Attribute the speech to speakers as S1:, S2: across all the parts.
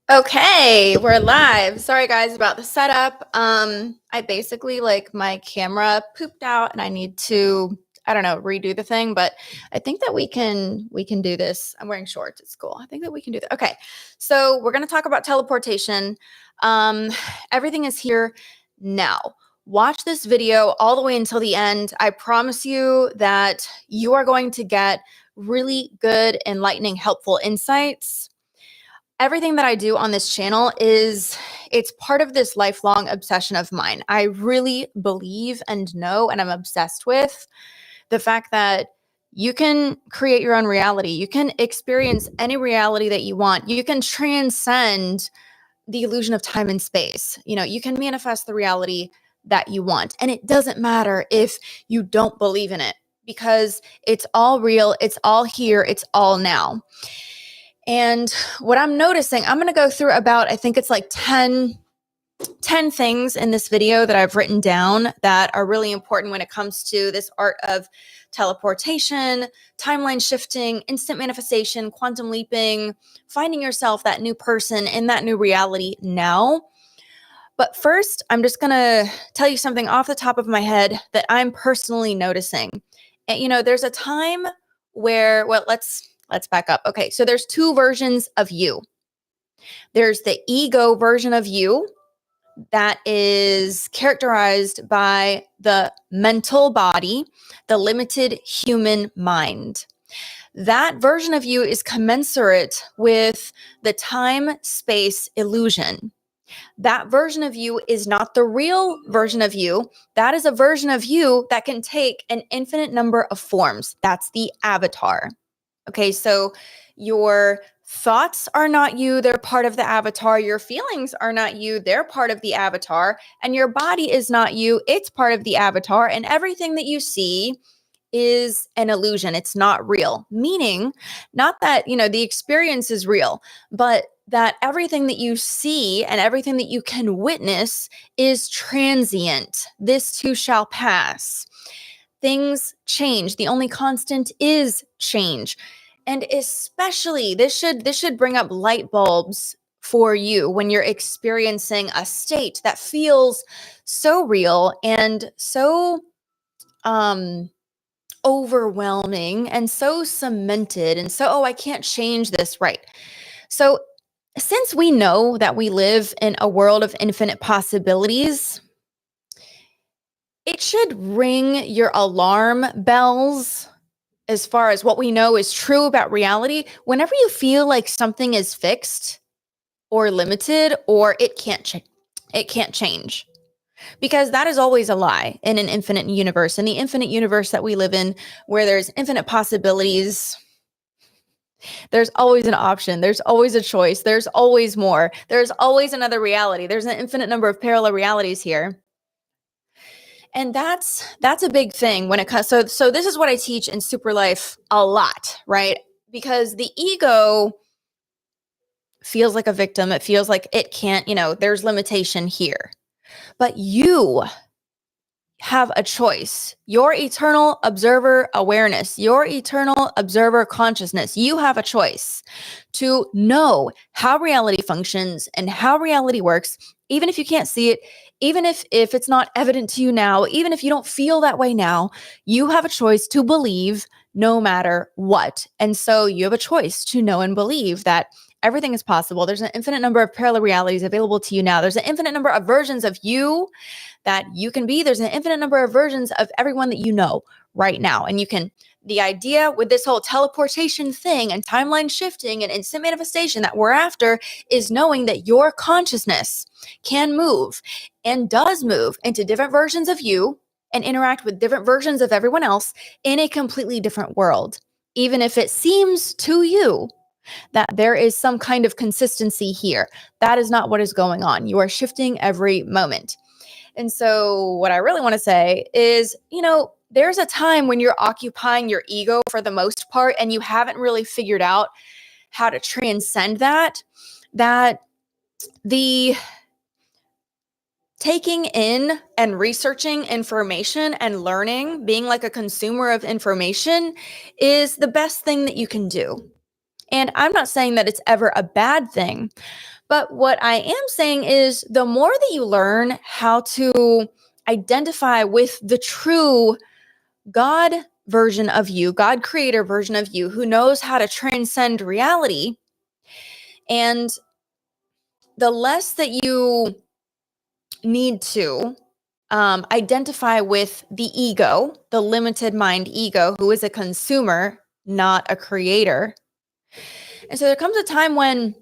S1: Okay, we're live. Sorry guys about the setup. I basically my camera pooped out and I need to, I don't know, redo the thing, but I think that we can do this. I'm wearing shorts. It's cool. I think that we can do that. Okay. So, we're going to talk about teleportation. Um Everything is here now. Watch this video all the way until the end. I promise you that you are going to get really good, enlightening, helpful insights. Everything that I do on this channel it's part of this lifelong obsession of mine. I really believe and know and I'm obsessed with the fact that you can create your own reality. You can experience any reality that you want. You can transcend the illusion of time and space. You can manifest the reality that you want. And it doesn't matter if you don't believe in it because it's all real, it's all here, it's all now. And what I'm noticing, I'm going to go through about, I think it's like 10 things in this video that I've written down that are really important when it comes to this art of teleportation, timeline shifting, instant manifestation, quantum leaping, finding yourself, that new person in that new reality now. But first, I'm just going to tell you something off the top of my head that I'm personally noticing. And, there's a time where, let's back up. Okay, so there's two versions of you. There's the ego version of you that is characterized by the mental body, the limited human mind. That version of you is commensurate with the time-space illusion. That version of you is not the real version of you. That is a version of you that can take an infinite number of forms. That's the avatar. Okay, so your thoughts are not you, they're part of the avatar. Your feelings are not you, they're part of the avatar. And your body is not you, it's part of the avatar. And everything that you see is an illusion, it's not real. Meaning, not that, the experience is real, but that everything that you see and everything that you can witness is transient. This too shall pass. Things change. The only constant is change. And especially this should bring up light bulbs for you when you're experiencing a state that feels so real and so overwhelming and so cemented and so, I can't change this, right? So since we know that we live in a world of infinite possibilities, it should ring your alarm bells as far as what we know is true about reality. Whenever you feel like something is fixed or limited or it can't change. Because that is always a lie in an infinite universe. In the infinite universe that we live in, where there's infinite possibilities, there's always an option. There's always a choice. There's always more. There's always another reality. There's an infinite number of parallel realities here. And that's a big thing when it comes. So this is what I teach in Super Life a lot, right? Because the ego feels like a victim. It feels like it can't, there's limitation here. But you have a choice. Your eternal observer awareness, your eternal observer consciousness, you have a choice to know how reality functions and how reality works, even if you can't see it, even if it's not evident to you now, even if you don't feel that way now, you have a choice to believe no matter what. And so you have a choice to know and believe that everything is possible. There's an infinite number of parallel realities available to you now. There's an infinite number of versions of you that you can be. There's an infinite number of versions of everyone that you know right now. And the idea with this whole teleportation thing and timeline shifting and instant manifestation that we're after is knowing that your consciousness can move and does move into different versions of you and interact with different versions of everyone else in a completely different world. Even if it seems to you that there is some kind of consistency here, that is not what is going on. You are shifting every moment. And so what I really want to say is, there's a time when you're occupying your ego for the most part and you haven't really figured out how to transcend that the taking in and researching information and learning, being like a consumer of information is the best thing that you can do. And I'm not saying that it's ever a bad thing, but what I am saying is the more that you learn how to identify with the true God version of you, God creator version of you, who knows how to transcend reality, and the less that you need to identify with the ego, the limited mind ego, who is a consumer, not a creator. And so there comes a time when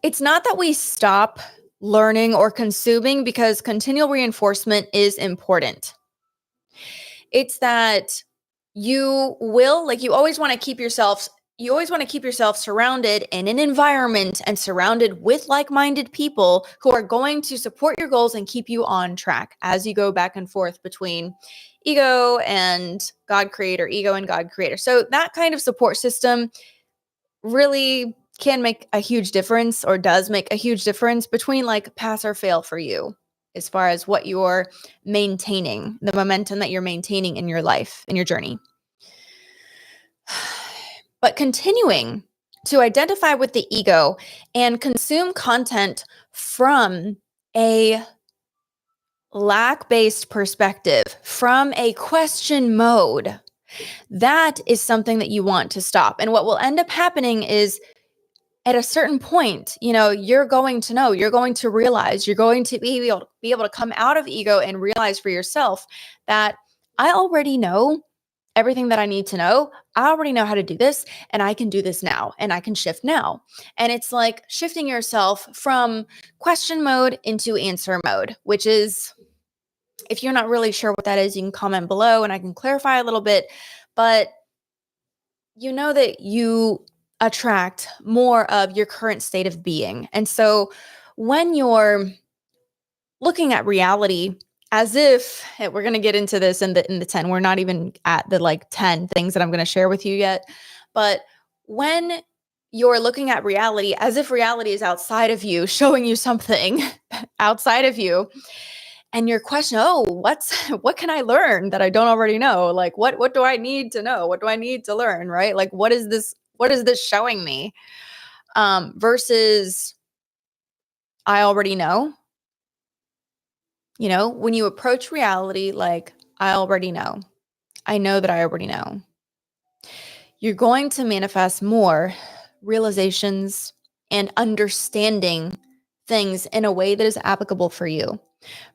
S1: it's not that we stop learning or consuming because continual reinforcement is important. It's that you will, like, you always want to keep yourself surrounded in an environment and surrounded with like-minded people who are going to support your goals and keep you on track as you go back and forth between ego and God creator, ego and God creator. So that kind of support system really can make a huge difference, or does make a huge difference between like pass or fail for you, as far as what you're maintaining, the momentum that you're maintaining in your life, in your journey. But continuing to identify with the ego and consume content from a lack-based perspective, from a question mode, that is something that you want to stop. And what will end up happening is, at a certain point, you're going to realize, you're going to be able to come out of ego and realize for yourself that I already know everything that I need to know. I already know how to do this, and I can do this now, and I can shift now. And it's like shifting yourself from question mode into answer mode, which is, if you're not really sure what that is, you can comment below and I can clarify a little bit. But you know that you attract more of your current state of being. And so when you're looking at reality as if, we're going to get into this in the 10, we're not even at the like 10 things that I'm going to share with you yet. But when you're looking at reality as if reality is outside of you, showing you something outside of you, and your question, what can I learn that I don't already know? Like, what do I need to know? What do I need to learn? Right? Like, what is this showing me? Versus I already know. When you approach reality, like, I already know. I know that I already know. You're going to manifest more realizations and understanding things in a way that is applicable for you,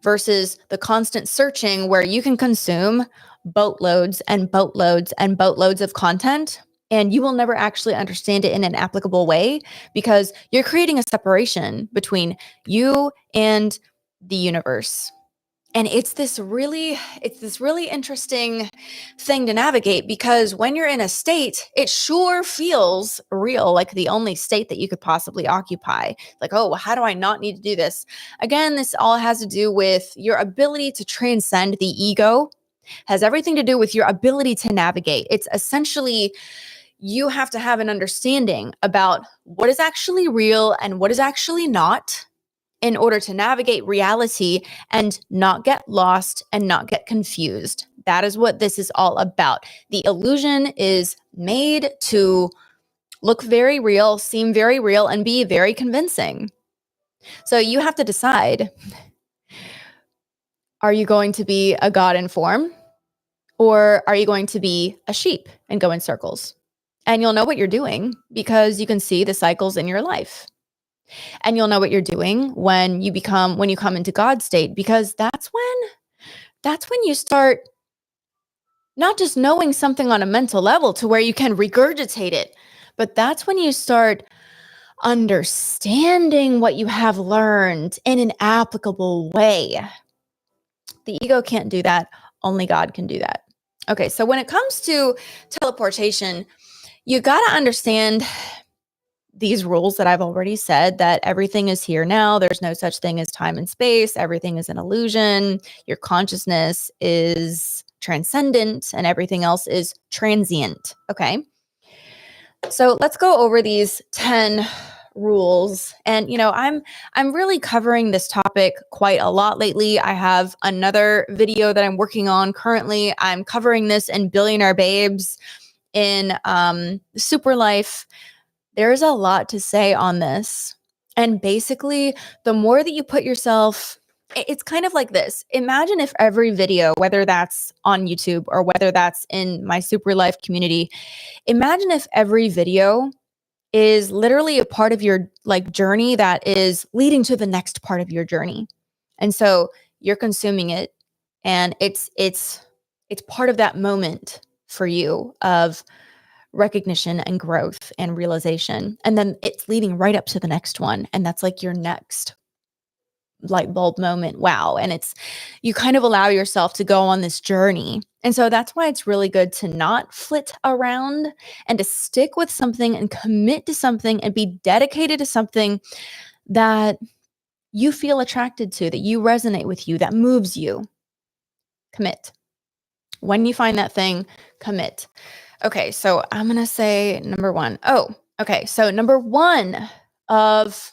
S1: versus the constant searching where you can consume boatloads and boatloads and boatloads of content, and you will never actually understand it in an applicable way because you're creating a separation between you and the universe. And it's this really interesting thing to navigate, because when you're in a state, it sure feels real, like the only state that you could possibly occupy. Like, oh, how do I not need to do this? Again, this all has to do with your ability to transcend the ego, has everything to do with your ability to navigate. It's essentially, you have to have an understanding about what is actually real and what is actually not, in order to navigate reality and not get lost and not get confused. That is what this is all about. The illusion is made to look very real, seem very real, and be very convincing. So you have to decide, are you going to be a God in form, or are you going to be a sheep and go in circles? And you'll know what you're doing because you can see the cycles in your life. And you'll know what you're doing when you come into God's state, because that's when you start not just knowing something on a mental level to where you can regurgitate it, but that's when you start understanding what you have learned in an applicable way. The ego can't do that. Only God can do that. Okay, so when it comes to teleportation, you got to understand these rules that I've already said, that everything is here now. There's no such thing as time and space. Everything is an illusion. Your consciousness is transcendent and everything else is transient. Okay. So let's go over these 10 rules. And I'm really covering this topic quite a lot lately. I have another video that I'm working on currently. I'm covering this in Billionaire Babes, in Super Life. There's a lot to say on this. And basically, the more that you put yourself, it's kind of like this. Imagine if every video, whether that's on YouTube or whether that's in my Super Life community, imagine if every video is literally a part of your like journey that is leading to the next part of your journey. And so you're consuming it, and it's part of that moment for you of recognition and growth and realization. And then it's leading right up to the next one. And that's like your next light bulb moment. Wow. And it's, you kind of allow yourself to go on this journey. And so that's why it's really good to not flit around and to stick with something and commit to something and be dedicated to something that you feel attracted to, that you resonate with you, that moves you. Commit. When you find that thing, commit. Okay, so I'm going to say number one. Oh, okay. So number one of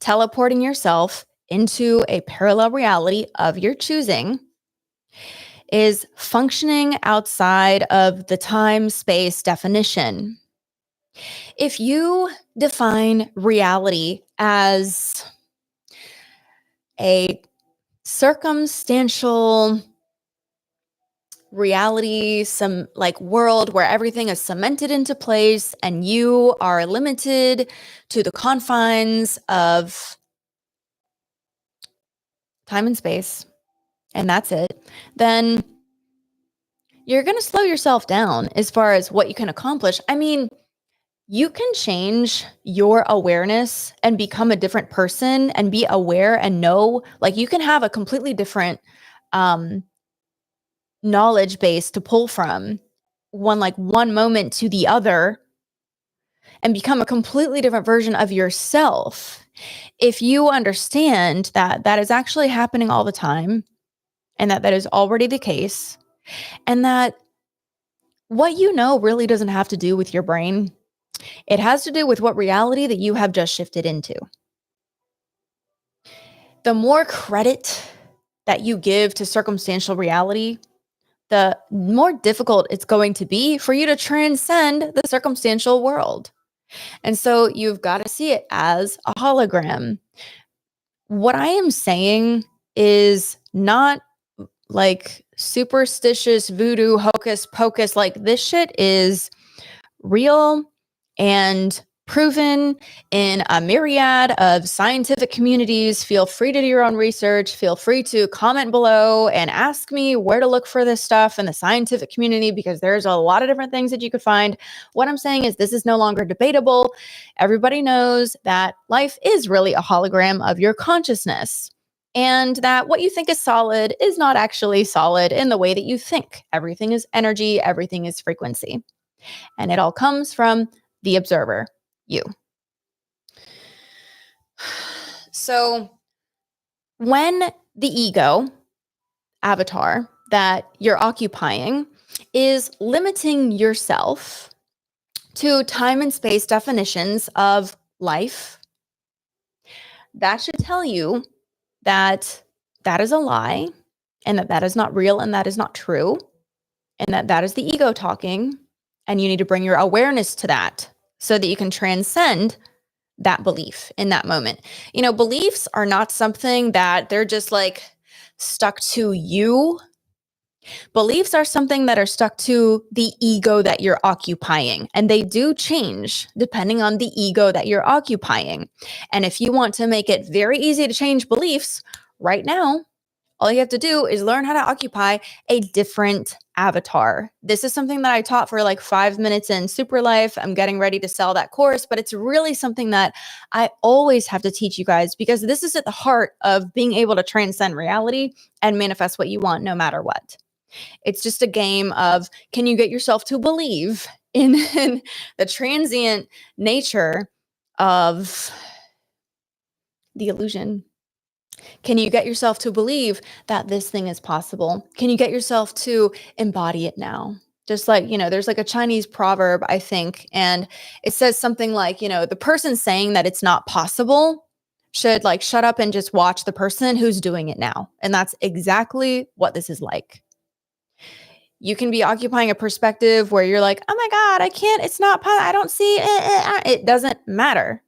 S1: teleporting yourself into a parallel reality of your choosing is functioning outside of the time-space definition. If you define reality as a circumstantial reality, some like world where everything is cemented into place and you are limited to the confines of time and space, and that's it, then you're going to slow yourself down as far as what you can accomplish. I mean, you can change your awareness and become a different person and be aware and know, like you can have a completely different knowledge base to pull from one moment to the other and become a completely different version of yourself. If you understand that that is actually happening all the time and that that is already the case, and that what you know really doesn't have to do with your brain, it has to do with what reality that you have just shifted into. The more credit that you give to circumstantial reality, the more difficult it's going to be for you to transcend the circumstantial world. And so you've got to see it as a hologram. What I am saying is not like superstitious voodoo hocus pocus. Like this shit is real and proven in a myriad of scientific communities. Feel free to do your own research. Feel free to comment below and ask me where to look for this stuff in the scientific community, because there's a lot of different things that you could find. What I'm saying is this is no longer debatable. Everybody knows that life is really a hologram of your consciousness, and that what you think is solid is not actually solid in the way that you think. Everything is energy, everything is frequency. And it all comes from the observer, you. So when the ego avatar that you're occupying is limiting yourself to time and space definitions of life, that should tell you that that is a lie, and that that is not real, and that is not true, and that that is the ego talking. And you need to bring your awareness to that so that you can transcend that belief in that moment. You know, beliefs are not something that they're just like stuck to you. Beliefs are something that are stuck to the ego that you're occupying. And they do change depending on the ego that you're occupying. And if you want to make it very easy to change beliefs right now, all you have to do is learn how to occupy a different avatar. This is something that I taught for like 5 minutes in Super Life. I'm getting ready to sell that course, but it's really something that I always have to teach you guys, because this is at the heart of being able to transcend reality and manifest what you want no matter what. It's just a game of, can you get yourself to believe in the transient nature of the illusion? Can you get yourself to believe that this thing is possible? Can you get yourself to embody it now? Just like, you know, there's like a Chinese proverb, I think, and it says something like, you know, the person saying that it's not possible should like shut up and just watch the person who's doing it now. And that's exactly what this is like. You can be occupying a perspective where you're like, oh my God, I can't, it's not, I don't see it. It doesn't matter.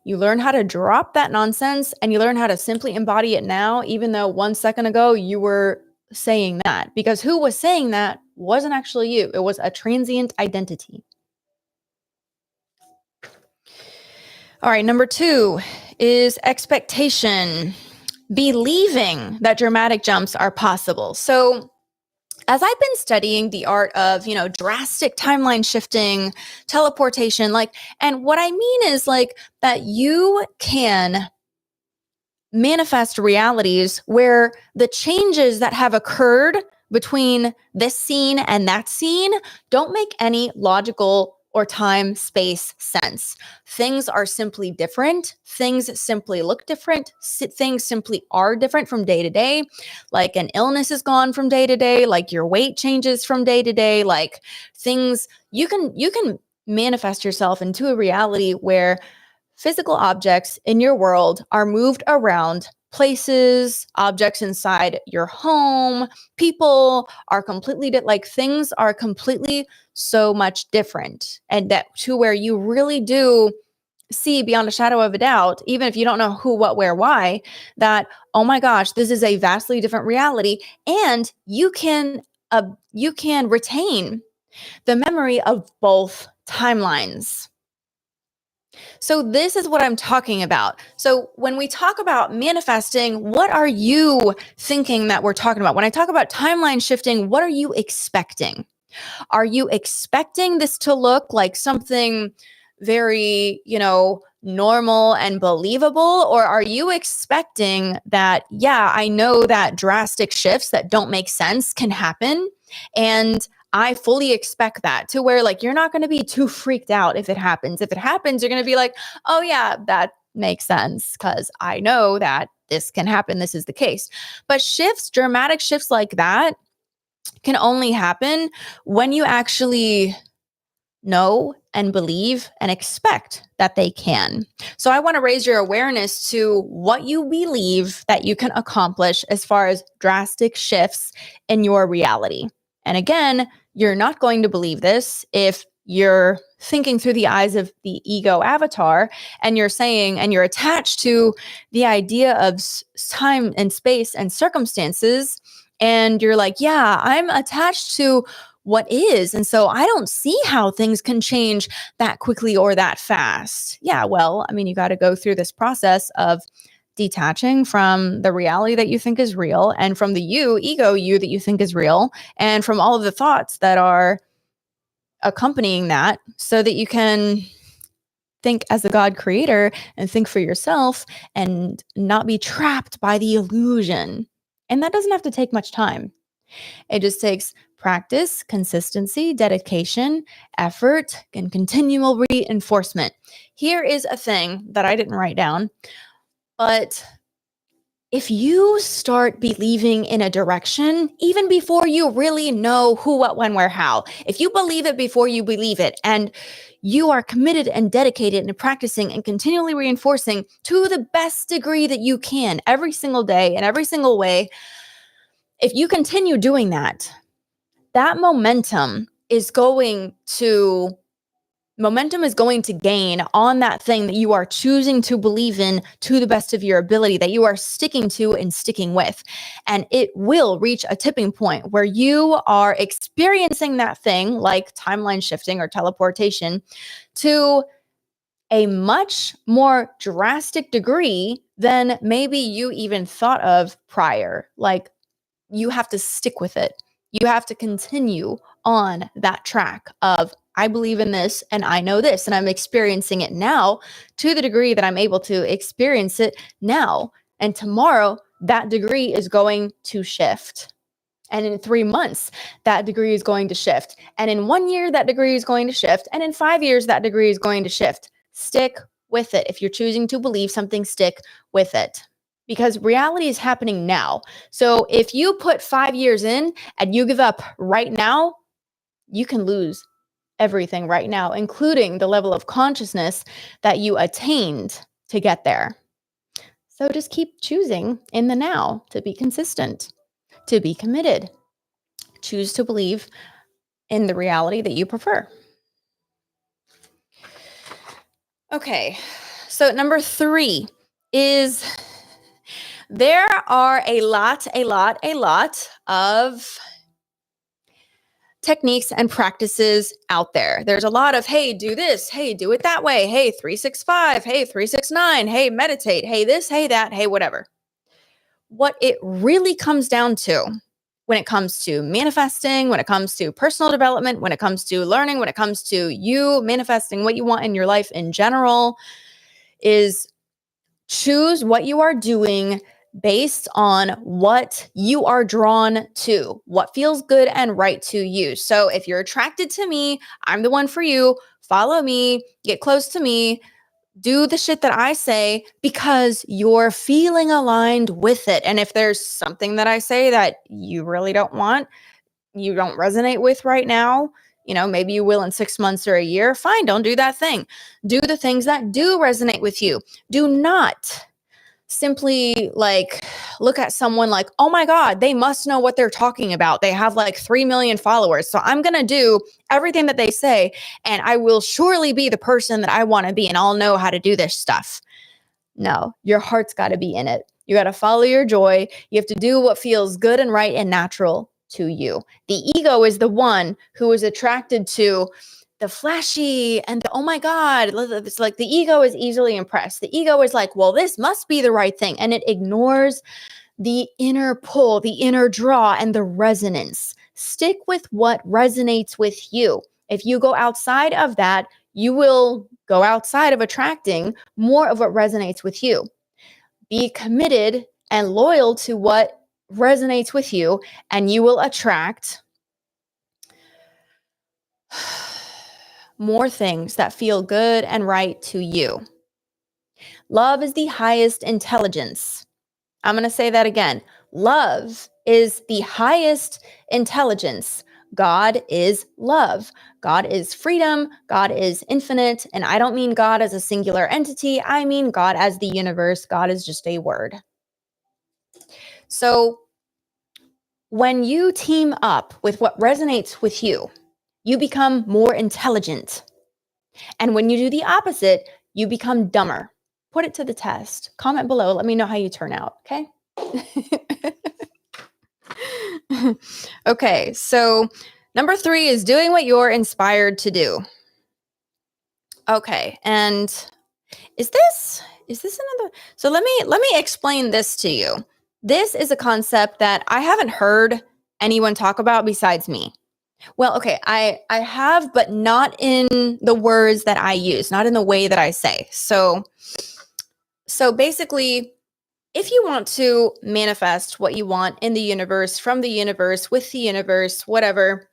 S1: You learn how to drop that nonsense and you learn how to simply embody it now, even though 1 second ago you were saying that, because who was saying that wasn't actually you. It was a transient identity. All right, number 2 is expectation, believing that dramatic jumps are possible. So as I've been studying the art of, drastic timeline shifting, teleportation, and what I mean is that you can manifest realities where the changes that have occurred between this scene and that scene don't make any logical or time space sense. Things are simply different. Things simply look different. Things simply are different from day to day. Like an illness is gone from day to day, like your weight changes from day to day, like things you can manifest yourself into a reality where physical objects in your world are moved around, places, objects inside your home, people are completely things are completely so much different, and that to where you really do see beyond a shadow of a doubt, even if you don't know who, what, where, why, that, oh my gosh, this is a vastly different reality. And you can retain the memory of both timelines. So this is what I'm talking about. So when we talk about manifesting, what are you thinking that we're talking about? When I talk about timeline shifting, what are you expecting? Are you expecting this to look like something very, normal and believable? Or are you expecting that, yeah, I know that drastic shifts that don't make sense can happen, and I fully expect that, to where you're not going to be too freaked out if it happens. If it happens, you're going to be like, oh yeah, that makes sense because I know that this can happen. This is the case. But dramatic shifts like that can only happen when you actually know and believe and expect that they can. So I want to raise your awareness to what you believe that you can accomplish as far as drastic shifts in your reality. And again, you're not going to believe this if you're thinking through the eyes of the ego avatar and you're saying, and you're attached to the idea of time and space and circumstances. And you're like, yeah, I'm attached to what is. And so I don't see how things can change that quickly or that fast. Yeah, well, I mean, you got to go through this process of detaching from the reality that you think is real, and from the ego you that you think is real, and from all of the thoughts that are accompanying that, so that you can think as a God creator and think for yourself and not be trapped by the illusion. And that doesn't have to take much time. It just takes practice, consistency, dedication, effort, and continual reinforcement. Here is a thing that I didn't write down, but if you start believing in a direction, even before you really know who, what, when, where, how, if you believe it before you believe it, and you are committed and dedicated and practicing and continually reinforcing to the best degree that you can every single day in every single way, if you continue doing that, that momentum is going to gain on that thing that you are choosing to believe in to the best of your ability, that you are sticking to and sticking with. And it will reach a tipping point where you are experiencing that thing, like timeline shifting or teleportation, to a much more drastic degree than maybe you even thought of prior. Like, you have to stick with it. You have to continue on that track of, I believe in this and I know this and I'm experiencing it now to the degree that I'm able to experience it now. And tomorrow, that degree is going to shift. And in 3 months, that degree is going to shift. And in 1 year, that degree is going to shift. And in 5 years, that degree is going to shift. Stick with it. If you're choosing to believe something, stick with it. Because reality is happening now. So if you put 5 years in and you give up right now, you can lose everything right now, including the level of consciousness that you attained to get there. So just keep choosing in the now to be consistent, to be committed, Choose to believe in the reality that you prefer. Okay, so number 3 is there are a lot of techniques and practices out there. There's a lot of, hey, do this, hey, do it that way, hey, 365, hey, 369, hey, meditate, hey, this, hey, that, hey, whatever. What it really comes down to when it comes to manifesting, when it comes to personal development, when it comes to learning, when it comes to you manifesting what you want in your life in general, is choose what you are doing based on what you are drawn to, what feels good and right to you. So if you're attracted to me, I'm the one for you. Follow me, get close to me, do the shit that I say because you're feeling aligned with it. And if there's something that I say that you really don't want, you don't resonate with right now, maybe you will in 6 months or a year, fine, don't do that thing. Do the things that do resonate with you. Do not simply look at someone like, oh my God, they must know what they're talking about. They have 3 million followers. So I'm going to do everything that they say and I will surely be the person that I want to be and I'll know how to do this stuff. No, your heart's got to be in it. You got to follow your joy. You have to do what feels good and right and natural to you. The ego is the one who is attracted to the flashy and the, oh my God, it's like the ego is easily impressed. The ego is like, well, this must be the right thing. And it ignores the inner pull, the inner draw, and the resonance. Stick with what resonates with you. If you go outside of that, you will go outside of attracting more of what resonates with you. Be committed and loyal to what resonates with you, and you will attract more things that feel good and right to you. Love is the highest intelligence. I'm going to say that again. Love is the highest intelligence. God is love. God is freedom. God is infinite. And I don't mean God as a singular entity. I mean God as the universe. God is just a word. So when you team up with what resonates with you, you become more intelligent. And when you do the opposite, you become dumber. Put it to the test. Comment below. Let me know how you turn out. Okay. Okay. So number 3 is doing what you're inspired to do. Okay. And is this another? So let me explain this to you. This is a concept that I haven't heard anyone talk about besides me. Well, okay, I have, but not in the words that I use, not in the way that I say. So basically, if you want to manifest what you want in the universe, from the universe, with the universe, whatever,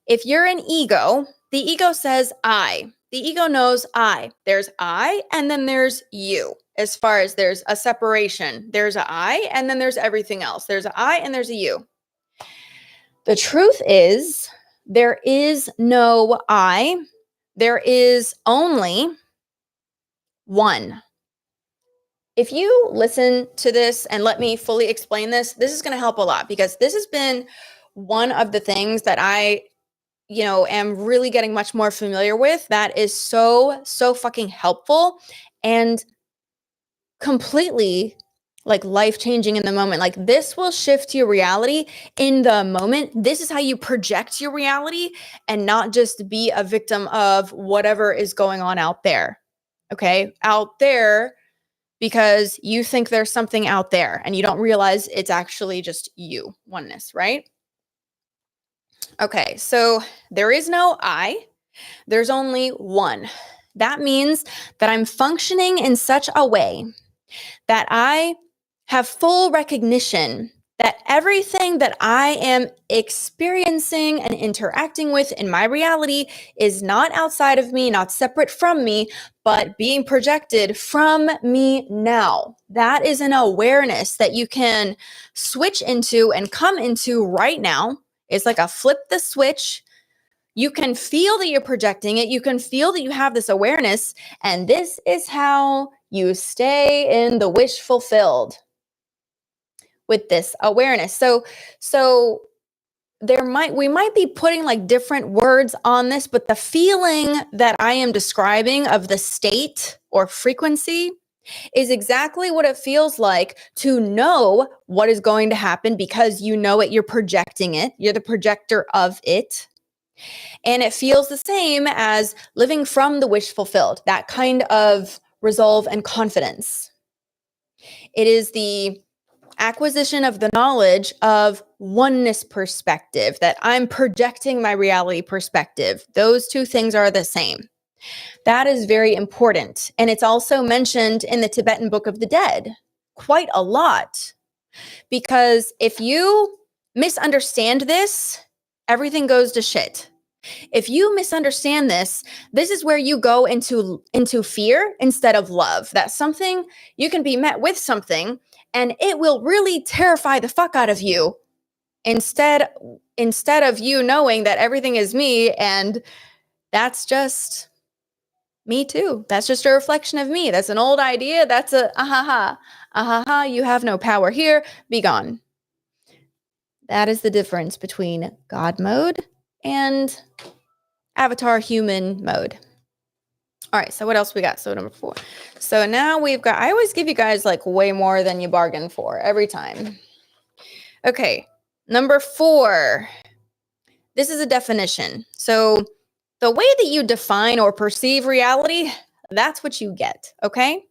S1: if you're an ego, the ego says I. The ego knows I. There's I, and then there's you. As far as there's a separation, there's a I, and then there's everything else. There's a I, and there's a you. The truth is, there is no I. There is only one. If you listen to this and let me fully explain this, this is going to help a lot because this has been one of the things that I, am really getting much more familiar with that is so fucking helpful and completely life-changing in the moment. Like this will shift your reality in the moment. This is how you project your reality and not just be a victim of whatever is going on out there. Okay? Out there because you think there's something out there and you don't realize it's actually just you, oneness, right? Okay, so there is no I, there's only one. That means that I'm functioning in such a way that I have full recognition that everything that I am experiencing and interacting with in my reality is not outside of me, not separate from me, but being projected from me now. That is an awareness that you can switch into and come into right now. It's like a flip the switch. You can feel that you're projecting it. You can feel that you have this awareness. And this is how you stay in the wish fulfilled with this awareness. So we might be putting like different words on this, but the feeling that I am describing of the state or frequency is exactly what it feels like to know what is going to happen because you know it, you're projecting it, you're the projector of it. And it feels the same as living from the wish fulfilled, that kind of resolve and confidence. It is the acquisition of the knowledge of oneness perspective, that I'm projecting my reality perspective. Those two things are the same. That is very important. And it's also mentioned in the Tibetan Book of the Dead quite a lot. Because if you misunderstand this, everything goes to shit. If you misunderstand this, this is where you go into fear instead of love. That something, you can be met with something and it will really terrify the fuck out of you instead of you knowing that everything is me and that's just me too. That's just a reflection of me. That's an old idea. That's you have no power here. Be gone. That is the difference between God mode and avatar human mode. All right, so what else we got? So number 4. So now we've got, I always give you guys like way more than you bargain for every time. Okay, number 4. This is a definition. So the way that you define or perceive reality, that's what you get, okay?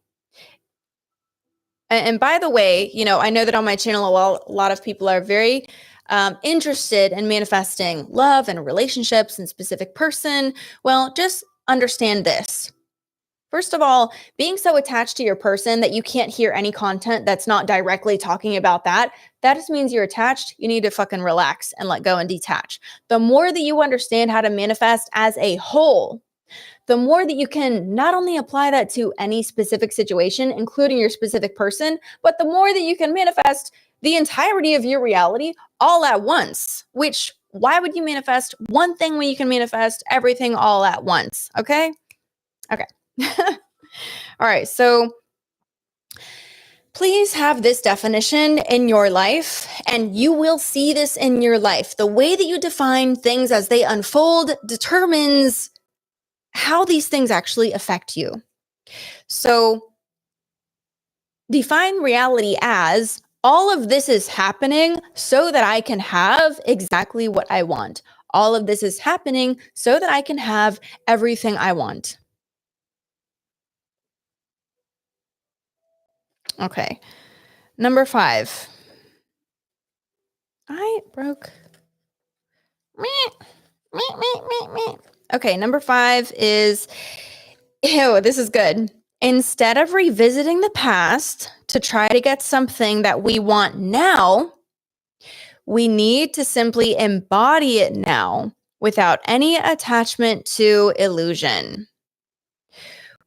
S1: And by the way, you know, I know that on my channel, a lot of people are very interested in manifesting love and relationships and specific person. Well, just understand this. First of all, being so attached to your person that you can't hear any content that's not directly talking about that just means you're attached. You need to fucking relax and let go and detach. The more that you understand how to manifest as a whole, the more that you can not only apply that to any specific situation, including your specific person, but the more that you can manifest the entirety of your reality all at once. Which, why would you manifest one thing when you can manifest everything all at once? Okay. All right. So please have this definition in your life, and you will see this in your life. The way that you define things as they unfold determines how these things actually affect you. So define reality as all of this is happening so that I can have exactly what I want. All of this is happening so that I can have everything I want. Okay. Number 5. I broke. Okay, number 5 is, ew, this is good. Instead of revisiting the past to try to get something that we want now, we need to simply embody it now without any attachment to illusion.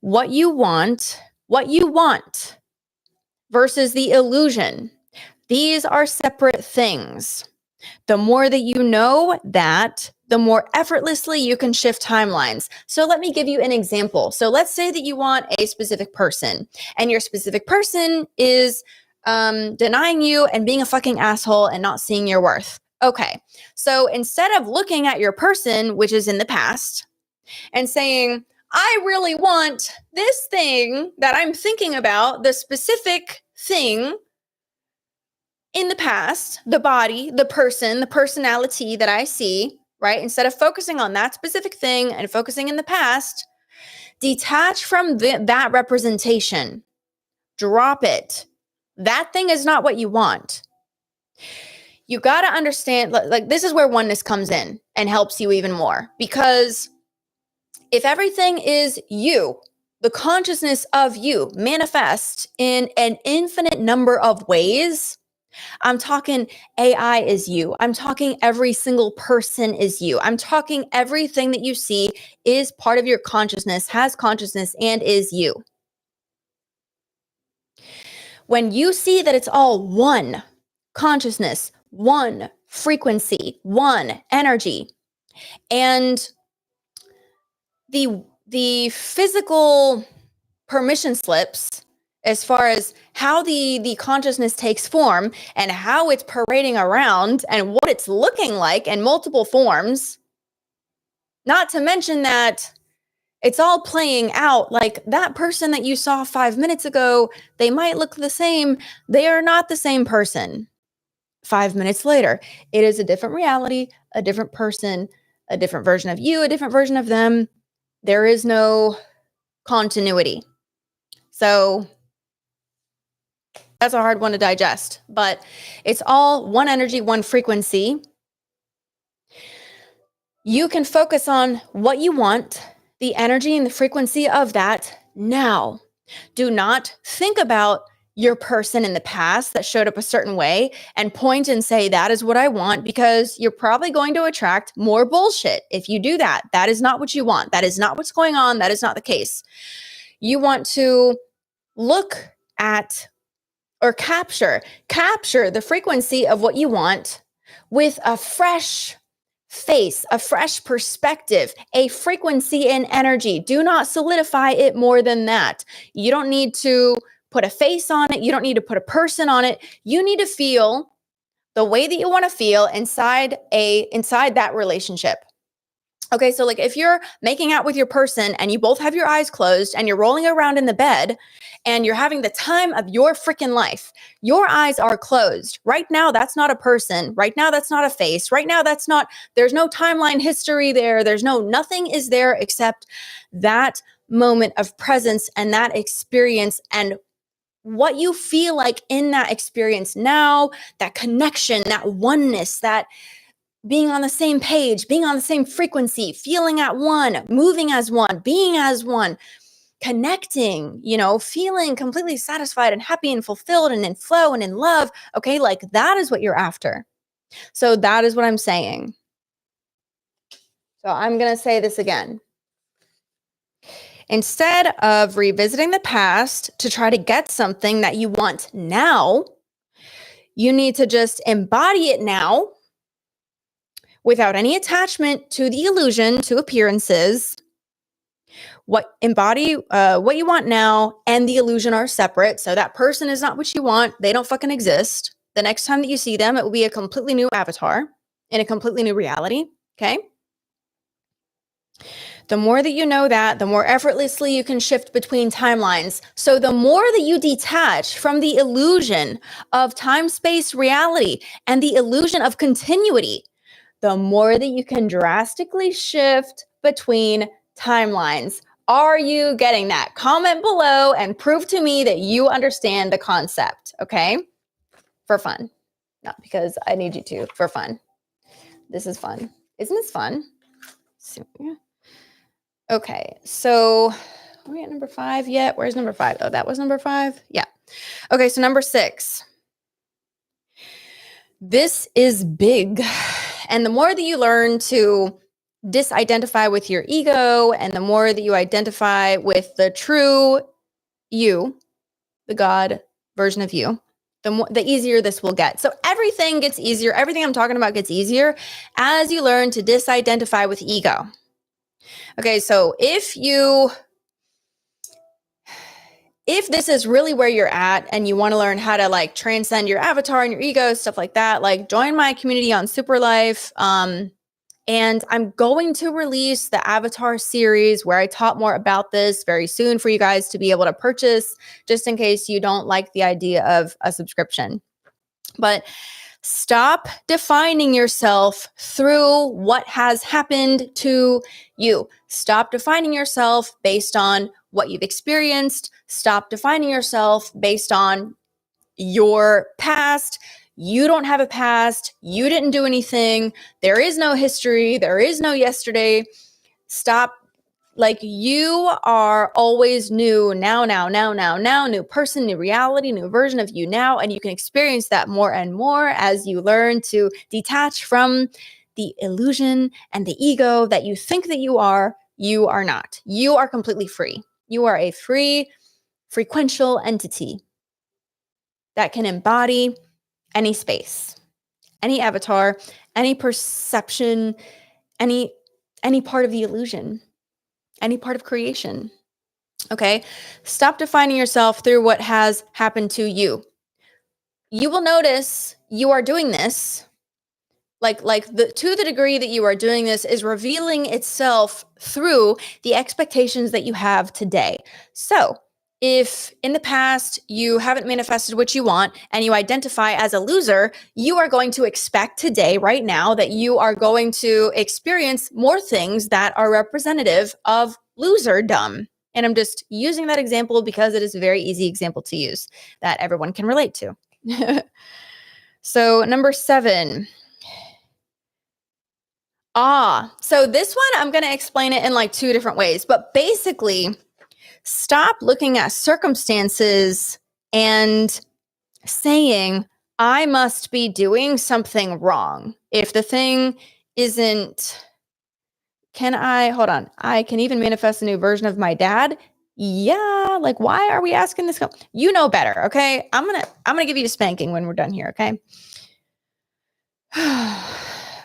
S1: What you want versus the illusion. These are separate things. The more that you know that, the more effortlessly you can shift timelines. So let me give you an example. So let's say that you want a specific person and your specific person is denying you and being a fucking asshole and not seeing your worth. Okay. So instead of looking at your person, which is in the past, and saying, I really want this thing that I'm thinking about, the specific thing in the past, the body, the person, the personality that I see, right? Instead of focusing on that specific thing and focusing in the past, detach from that representation. Drop it. That thing is not what you want. You got to understand, like this is where oneness comes in and helps you even more. Because if everything is you, the consciousness of you manifests in an infinite number of ways. I'm talking AI is you. I'm talking every single person is you. I'm talking everything that you see is part of your consciousness, has consciousness, and is you. When you see that it's all one consciousness, one frequency, one energy, and the physical permission slips as far as how the consciousness takes form and how it's parading around and what it's looking like in multiple forms. Not to mention that it's all playing out like that person that you saw 5 minutes ago, they might look the same. They are not the same person 5 minutes later. It is a different reality, a different person, a different version of you, a different version of them. There is no continuity. So that's a hard one to digest, but it's all one energy, one frequency. You can focus on what you want, the energy and the frequency of that now. Do not think about your person in the past that showed up a certain way and point and say, that is what I want, because you're probably going to attract more bullshit if you do that. That is not what you want. That is not what's going on. That is not the case. You want to look at or capture the frequency of what you want with a fresh face, a fresh perspective, a frequency and energy. Do not solidify it more than that. You don't need to put a face on it. You don't need to put a person on it. You need to feel the way that you want to feel inside that relationship. Okay, so like if you're making out with your person and you both have your eyes closed and you're rolling around in the bed and you're having the time of your freaking life, your eyes are closed. Right now, that's not a person. Right now, that's not a face. Right now, there's no timeline history there. Nothing is there except that moment of presence and that experience and what you feel like in that experience now, that connection, that oneness, that being on the same page, being on the same frequency, feeling at one, moving as one, being as one, connecting, feeling completely satisfied and happy and fulfilled and in flow and in love. Okay, like that is what you're after. So that is what I'm saying. So I'm going to say this again. Instead of revisiting the past to try to get something that you want now, you need to just embody it now, without any attachment to the illusion, to appearances. Embody what you want now and the illusion are separate. So that person is not what you want. They don't fucking exist. The next time that you see them, it will be a completely new avatar in a completely new reality. Okay. The more that you know that, the more effortlessly you can shift between timelines. So the more that you detach from the illusion of time-space reality and the illusion of continuity, the more that you can drastically shift between timelines. Are you getting that? Comment below and prove to me that you understand the concept, okay? For fun. Not because I need you to, for fun. This is fun. Isn't this fun? Okay, so are we at number 5 yet? Where's number 5? Oh, that was number 5? Yeah. Okay, so number 6. This is big. And the more that you learn to disidentify with your ego and the more that you identify with the true you, the God version of you, the easier this will get. So everything gets easier. Everything I'm talking about gets easier as you learn to disidentify with ego. Okay, so if this is really where you're at and you want to learn how to like transcend your avatar and your ego, stuff like that, like join my community on Super Life. And I'm going to release the Avatar series where I talk more about this very soon for you guys to be able to purchase, just in case you don't like the idea of a subscription. But stop defining yourself through what has happened to you. Stop defining yourself based on what you've experienced. Stop defining yourself based on your past. You don't have a past. You didn't do anything. There is no history. There is no yesterday. Stop. Like you are always new now, new person, new reality, new version of you now. And you can experience that more and more as you learn to detach from the illusion and the ego that you think that you are. You are not. You are completely free. You are a free, frequential entity that can embody any space, any avatar, any perception, any part of the illusion, any part of creation. Okay? Stop defining yourself through what has happened to you. You will notice you are doing this. To the degree that you are doing this is revealing itself through the expectations that you have today. So if in the past you haven't manifested what you want and you identify as a loser, you are going to expect today, right now, that you are going to experience more things that are representative of loserdom. And I'm just using that example because it is a very easy example to use that everyone can relate to. So number 7. So this one, I'm going to explain it in like 2 different ways, but basically stop looking at circumstances and saying, I must be doing something wrong. If the thing isn't, hold on, I can even manifest a new version of my dad. Yeah. Like, why are we asking this? You know better. Okay. I'm going to give you a spanking when we're done here. Okay.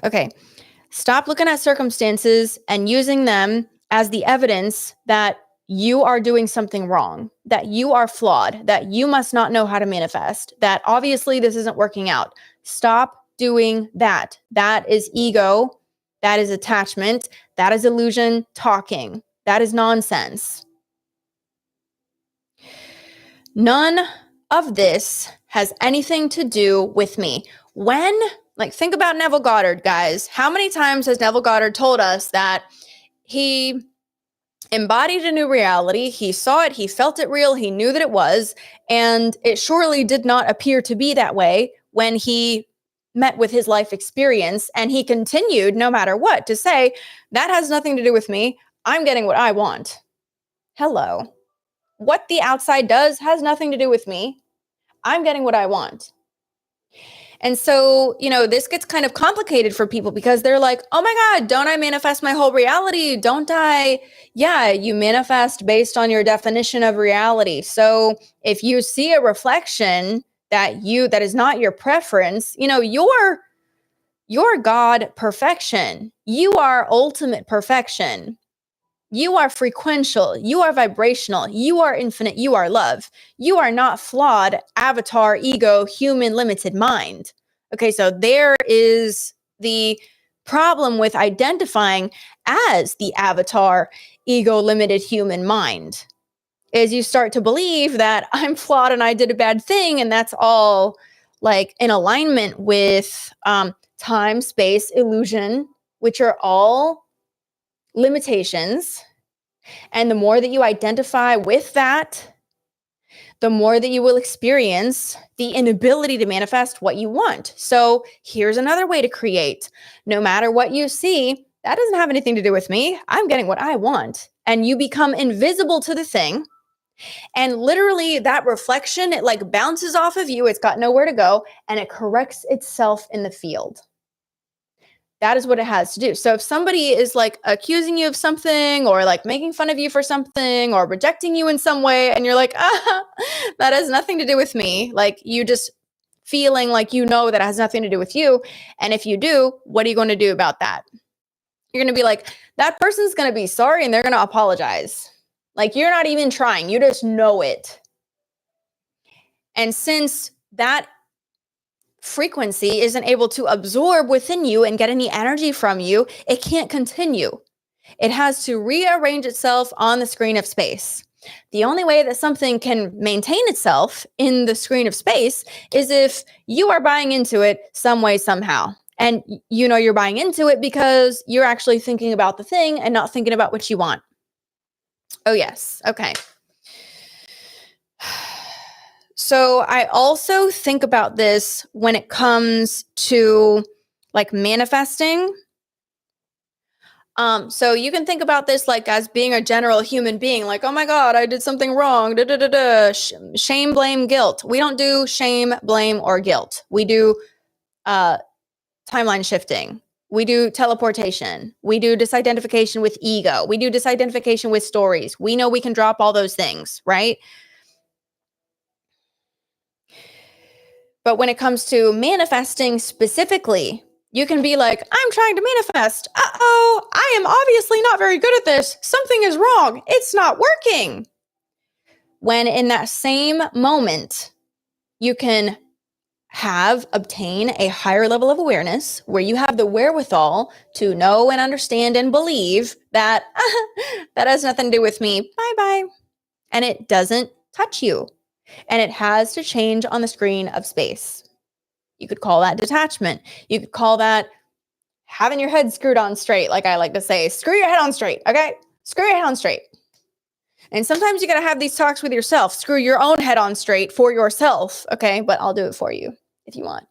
S1: Okay. Stop looking at circumstances and using them as the evidence that you are doing something wrong, that you are flawed, that you must not know how to manifest, that obviously this isn't working out. Stop doing that. That is ego. That is attachment. That is illusion talking. That is nonsense. None of this has anything to do with me. Think about Neville Goddard, guys. How many times has Neville Goddard told us that he embodied a new reality? He saw it, he felt it real, he knew that it was, and it surely did not appear to be that way when he met with his life experience. And he continued, no matter what, to say, that has nothing to do with me. I'm getting what I want. Hello. What the outside does has nothing to do with me. I'm getting what I want. And so, this gets kind of complicated for people because they're like, oh my God, don't I manifest my whole reality? Don't I? Yeah, you manifest based on your definition of reality. So if you see a reflection that is not your preference, you're God perfection. You are ultimate perfection. You are frequential, you are vibrational, you are infinite, you are love. You are not flawed, avatar, ego, human, limited mind. Okay, so there is the problem with identifying as the avatar, ego, limited human mind, is you start to believe that I'm flawed and I did a bad thing, and that's all like in alignment with time, space, illusion, which are all limitations. And the more that you identify with that, the more that you will experience the inability to manifest what you want. So here's another way to create. No matter what you see, that doesn't have anything to do with me. I'm getting what I want. And you become invisible to the thing. And literally that reflection, it like bounces off of you. It's got nowhere to go, and it corrects itself in the field. That is what it has to do. So if somebody is like accusing you of something, or like making fun of you for something, or rejecting you in some way, and you're like, that has nothing to do with me. Like, you just feeling like that has nothing to do with you. And if you do, what are you going to do about that? You're going to be like, that person's going to be sorry and they're going to apologize. Like, you're not even trying. You just know it. And since that frequency isn't able to absorb within you and get any energy from you, it can't continue. It has to rearrange itself on the screen of space. The only way that something can maintain itself in the screen of space is if you are buying into it some way, somehow. And you're buying into it because you're actually thinking about the thing and not thinking about what you want. Oh, yes. Okay. So I also think about this when it comes to like manifesting. So you can think about this like as being a general human being, like, oh my God, I did something wrong. Shame, blame, guilt. We don't do shame, blame, or guilt. We do timeline shifting. We do teleportation. We do disidentification with ego. We do disidentification with stories. We know we can drop all those things, right? But when it comes to manifesting specifically, you can be like, I'm trying to manifest. Uh-oh, I am obviously not very good at this. Something is wrong. It's not working. when in that same moment, you can obtain a higher level of awareness where you have the wherewithal to know and understand and believe that that has nothing to do with me. Bye-bye. And it doesn't touch you. And it has to change on the screen of space. You could call that detachment. You could call that having your head screwed on straight. Like I like to say, screw your head on straight. Okay. Screw your head on straight. And sometimes you got to have these talks with yourself. Screw your own head on straight for yourself. Okay. But I'll do it for you if you want.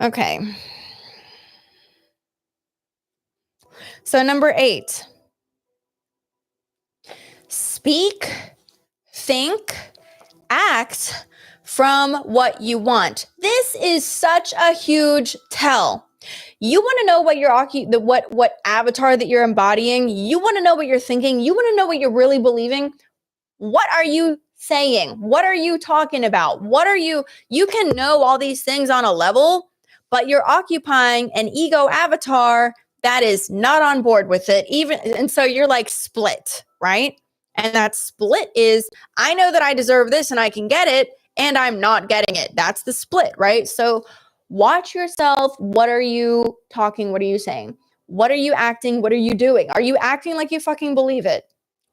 S1: Okay. So number 8, speak, think, act from what you want. This is such a huge tell. You want to know what what avatar that you're embodying. You want to know what you're thinking. You want to know what you're really believing. What are you saying? What are you talking about? You can know all these things on a level, but you're occupying an ego avatar that is not on board with it. And so you're like split, right? And that split is, I know that I deserve this and I can get it, and I'm not getting it. That's the split, right? So watch yourself. What are you talking? What are you saying? What are you acting? What are you doing? Are you acting like you fucking believe it?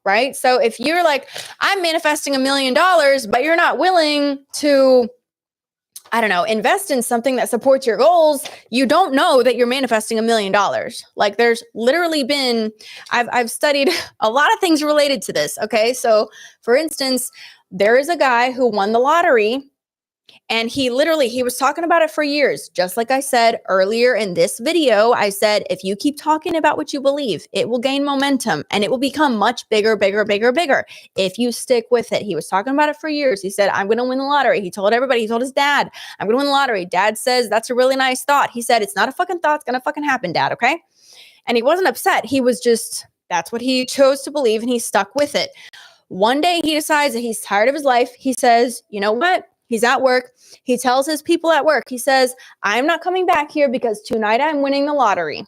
S1: Right? So if you're like, I'm manifesting $1 million, but you're not willing to, I don't know, invest in something that supports your goals, you don't know that you're manifesting $1 million. Like there's literally been, I've studied a lot of things related to this. Okay. So for instance, there is a guy who won the lottery, and he was talking about it for years. Just like I said earlier in this video, I said, if you keep talking about what you believe, it will gain momentum and it will become much bigger, bigger, bigger, bigger. If you stick with it. He was talking about it for years. He said, I'm going to win the lottery. He told everybody, he told his dad, I'm going to win the lottery. Dad says, that's a really nice thought. He said, it's not a fucking thought. It's going to fucking happen, Dad. Okay. And he wasn't upset. He was just, that's what he chose to believe, and he stuck with it. One day he decides that he's tired of his life. He says, you know what? He's at work. He tells his people at work, he says, I'm not coming back here because tonight I'm winning the lottery.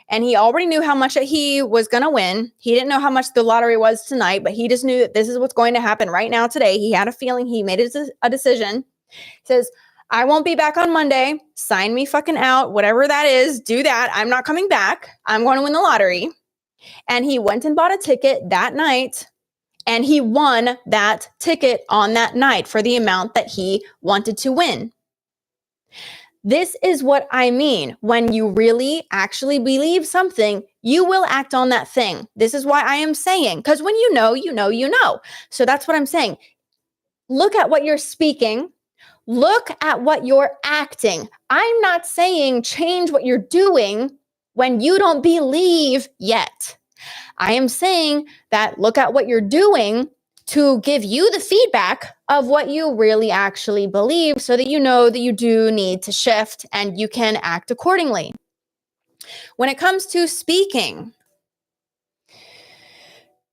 S1: And he already knew how much he was going to win. He didn't know how much the lottery was tonight, but he just knew that this is what's going to happen right now today. He had a feeling. He made a decision. He says, I won't be back on Monday. Sign me fucking out. Whatever that is, do that. I'm not coming back. I'm going to win the lottery. And he went and bought a ticket that night. And he won that ticket on that night for the amount that he wanted to win. This is what I mean. When you really actually believe something, you will act on that thing. This is why I am saying, because when you know, you know, you know. So that's what I'm saying. Look at what you're speaking. Look at what you're acting. I'm not saying change what you're doing when you don't believe yet. I am saying that look at what you're doing to give you the feedback of what you really actually believe, so that you know that you do need to shift and you can act accordingly. When it comes to speaking,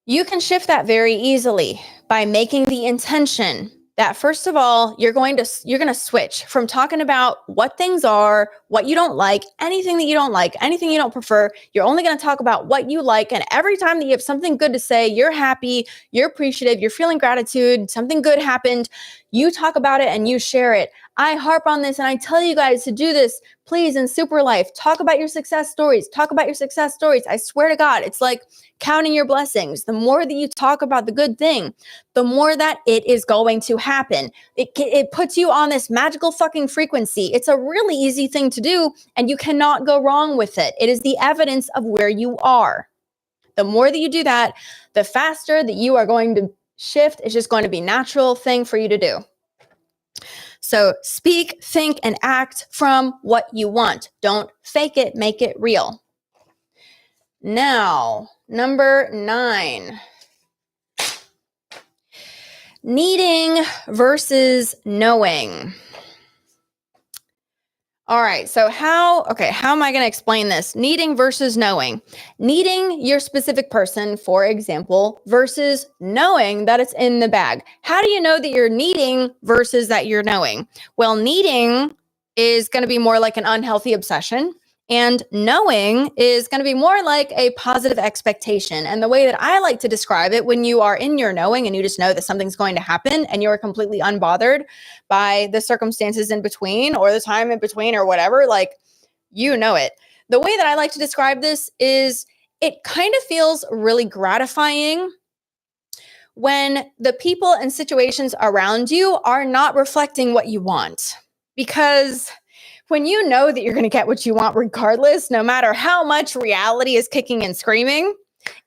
S1: you can shift that very easily by making the intention that, first of all, you're going to switch from talking about what things are, what you don't like, anything that you don't like, anything you don't prefer. You're only going to talk about what you like. And every time that you have something good to say, you're happy, you're appreciative, you're feeling gratitude, something good happened, you talk about it and you share it. I harp on this and I tell you guys to do this, please, in Super Life. Talk about your success stories. Talk about your success stories. I swear to God, it's like counting your blessings. The more that you talk about the good thing, the more that it is going to happen. It puts you on this magical fucking frequency. It's a really easy thing to do, and you cannot go wrong with it. It is the evidence of where you are. The more that you do that, the faster that you are going to shift. It's just going to be a natural thing for you to do. So speak, think, and act from what you want. Don't fake it, make it real. Now, number 9. Needing versus knowing. All right, so how am I going to explain this? Needing versus knowing. Needing your specific person, for example, versus knowing that it's in the bag. How do you know that you're needing versus that you're knowing? Well, needing is going to be more like an unhealthy obsession. And knowing is going to be more like a positive expectation. And the way that I like to describe it, when you are in your knowing and you just know that something's going to happen and you're completely unbothered by the circumstances in between or the time in between or whatever, like, you know it. The way that I like to describe this is it kind of feels really gratifying when the people and situations around you are not reflecting what you want. Because when you know that you're going to get what you want regardless, no matter how much reality is kicking and screaming,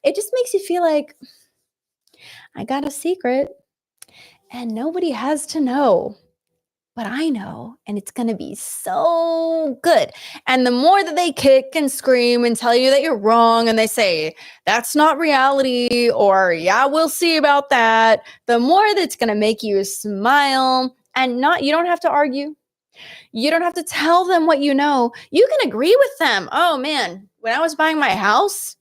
S1: it just makes you feel like, I got a secret and nobody has to know, but I know, and it's going to be so good. And the more that they kick and scream and tell you that you're wrong and they say, that's not reality, or yeah, we'll see about that, the more that's going to make you smile and you don't have to argue. You don't have to tell them what you know. You can agree with them. Oh man, when I was buying my house,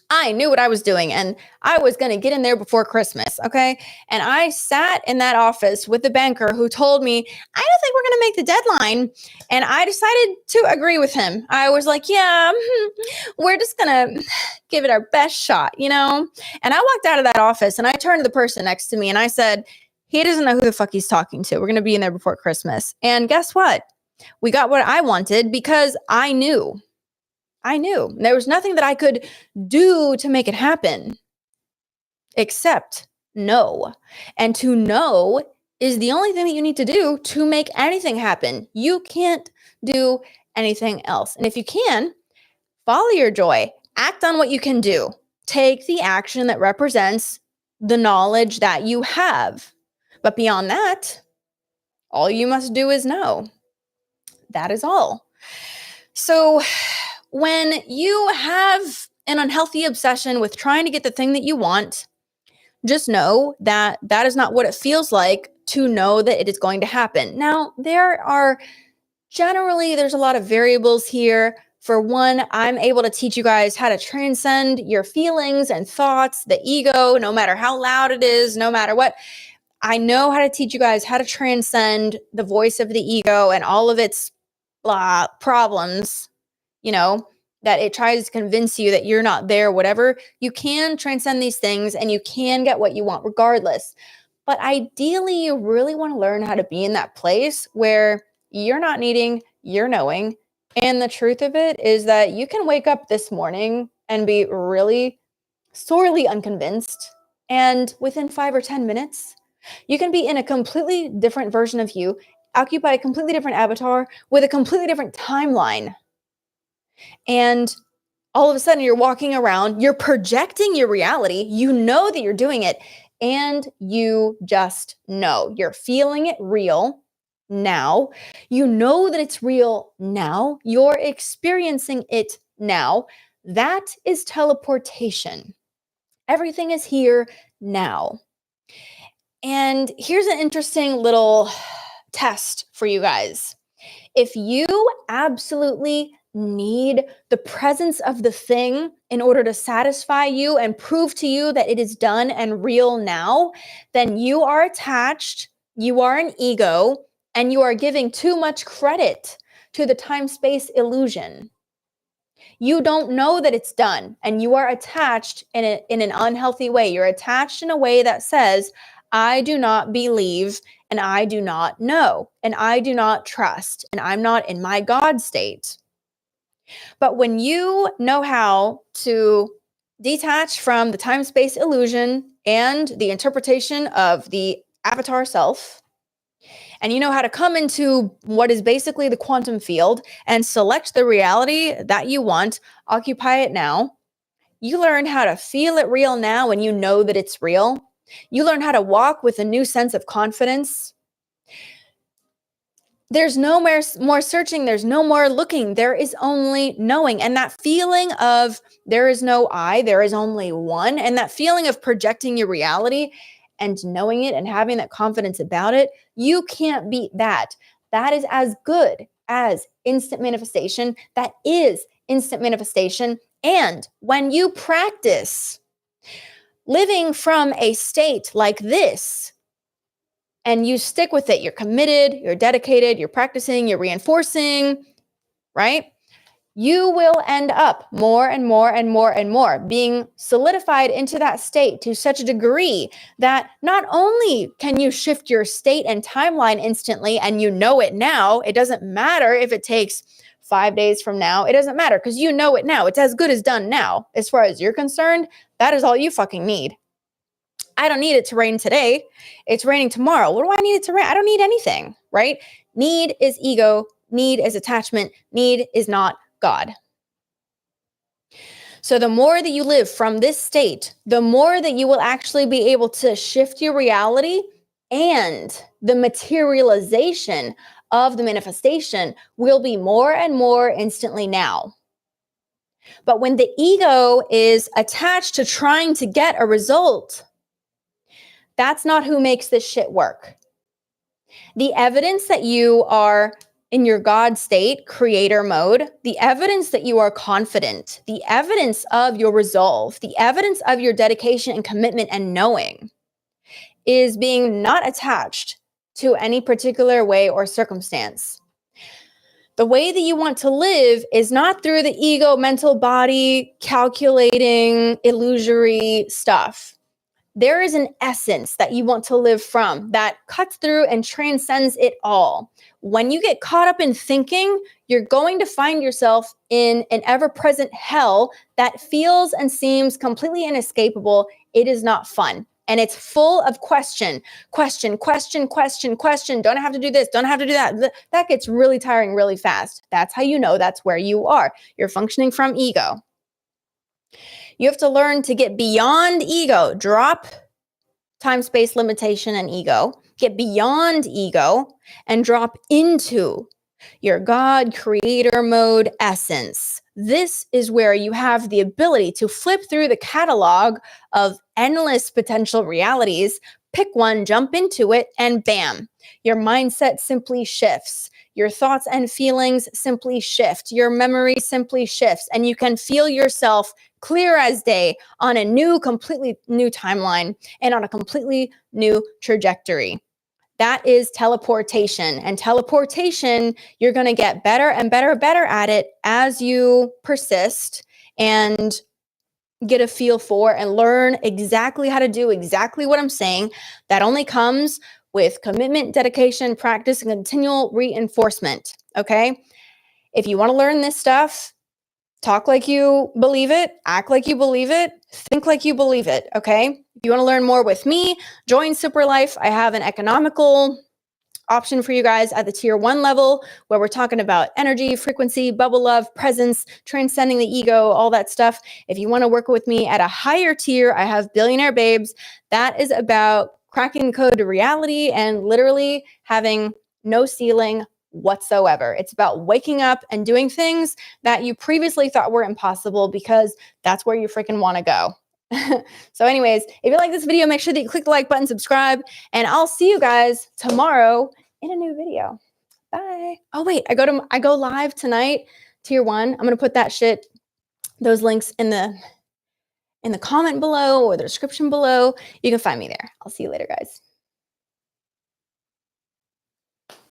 S1: I knew what I was doing and I was going to get in there before Christmas. Okay. And I sat in that office with the banker who told me, I don't think we're going to make the deadline. And I decided to agree with him. I was like, yeah, we're just going to give it our best shot, you know? And I walked out of that office and I turned to the person next to me and I said, he doesn't know who the fuck he's talking to. We're going to be in there before Christmas. And guess what? We got what I wanted because I knew. There was nothing that I could do to make it happen except know. And to know is the only thing that you need to do to make anything happen. You can't do anything else. And if you can, follow your joy, act on what you can do, take the action that represents the knowledge that you have. But beyond that, all you must do is know. That is all. So when you have an unhealthy obsession with trying to get the thing that you want, just know that that is not what it feels like to know that it is going to happen. Now, there's a lot of variables here. For one, I'm able to teach you guys how to transcend your feelings and thoughts, the ego, no matter how loud it is, no matter what. I know how to teach you guys how to transcend the voice of the ego and all of its problems, that it tries to convince you that you're not there, whatever. You can transcend these things and you can get what you want regardless. But ideally, you really want to learn how to be in that place where you're not needing, you're knowing. And the truth of it is that you can wake up this morning and be really sorely unconvinced. And within 5 or 10 minutes, you can be in a completely different version of you, occupy a completely different avatar with a completely different timeline. And all of a sudden you're walking around, you're projecting your reality, you know that you're doing it, and you just know. You're feeling it real now. You know that it's real now. You're experiencing it now. That is teleportation. Everything is here now. And here's an interesting little test for you guys. If you absolutely need the presence of the thing in order to satisfy you and prove to you that it is done and real now, then you are attached, you are an ego, and you are giving too much credit to the time-space illusion. You don't know that it's done, and you are attached in an unhealthy way. You're attached in a way that says, I do not believe, and I do not know, and I do not trust, and I'm not in my God state. But when you know how to detach from the time-space illusion and the interpretation of the avatar self, and you know how to come into what is basically the quantum field and select the reality that you want, occupy it now. You learn how to feel it real now when you know that it's real. You learn how to walk with a new sense of confidence. There's no more searching. There's no more looking. There is only knowing. And that feeling of there is no I, there is only one. And that feeling of projecting your reality and knowing it and having that confidence about it, you can't beat that. That is as good as instant manifestation. That is instant manifestation. And when you practice living from a state like this, and you stick with it, you're committed, you're dedicated, you're practicing, you're reinforcing, right? you will end up more and more and more and more being solidified into that state to such a degree that not only can you shift your state and timeline instantly, and you know it now, it doesn't matter if it takes 5 days from now, it doesn't matter because you know it now. It's as good as done now. As far as you're concerned, that is all you fucking need. I don't need it to rain today. It's raining tomorrow. What do I need it to rain? I don't need anything, right? Need is ego. Need is attachment. Need is not God. So the more that you live from this state, the more that you will actually be able to shift your reality, and the materialization of the manifestation will be more and more instantly now. But when the ego is attached to trying to get a result, that's not who makes this shit work. The evidence that you are in your God state, creator mode, the evidence that you are confident, the evidence of your resolve, the evidence of your dedication and commitment and knowing is being not attached to any particular way or circumstance. The way that you want to live is not through the ego, mental body, calculating, illusory stuff. There is an essence that you want to live from that cuts through and transcends it all. When you get caught up in thinking, you're going to find yourself in an ever-present hell that feels and seems completely inescapable. It is not fun. And it's full of question. Don't I have to do this? Don't I have to do that? That gets really tiring really fast. That's how you know that's where you are. You're functioning from ego. You have to learn to get beyond ego, drop time, space, limitation, and ego, get beyond ego and drop into your God creator mode essence. This is where you have the ability to flip through the catalog of endless potential realities, pick one, jump into it, and bam, your mindset simply shifts. Your thoughts and feelings simply shift. Your memory simply shifts, and you can feel yourself clear as day on a completely new timeline and on a completely new trajectory. That is teleportation. And teleportation, you're going to get better and better at it as you persist and get a feel for and learn exactly how to do exactly what I'm saying. That only comes with commitment, dedication, practice, and continual reinforcement. Okay? If you want to learn this stuff, talk like you believe it, act like you believe it, think like you believe it, okay? If you want to learn more with me, join Super Life. I have an economical option for you guys at the tier 1 level where we're talking about energy, frequency, bubble love, presence, transcending the ego, all that stuff. If you want to work with me at a higher tier, I have Billionaire Babes. That is about cracking the code to reality and literally having no ceiling whatsoever. It's about waking up and doing things that you previously thought were impossible because that's where you freaking want to go. So anyways, if you like this video, make sure that you click the like button, subscribe, and I'll see you guys tomorrow in a new video. Bye. Oh wait, I go live tonight, tier 1. I'm going to put those links in the comment below or the description below. You can find me there. I'll see you later, guys.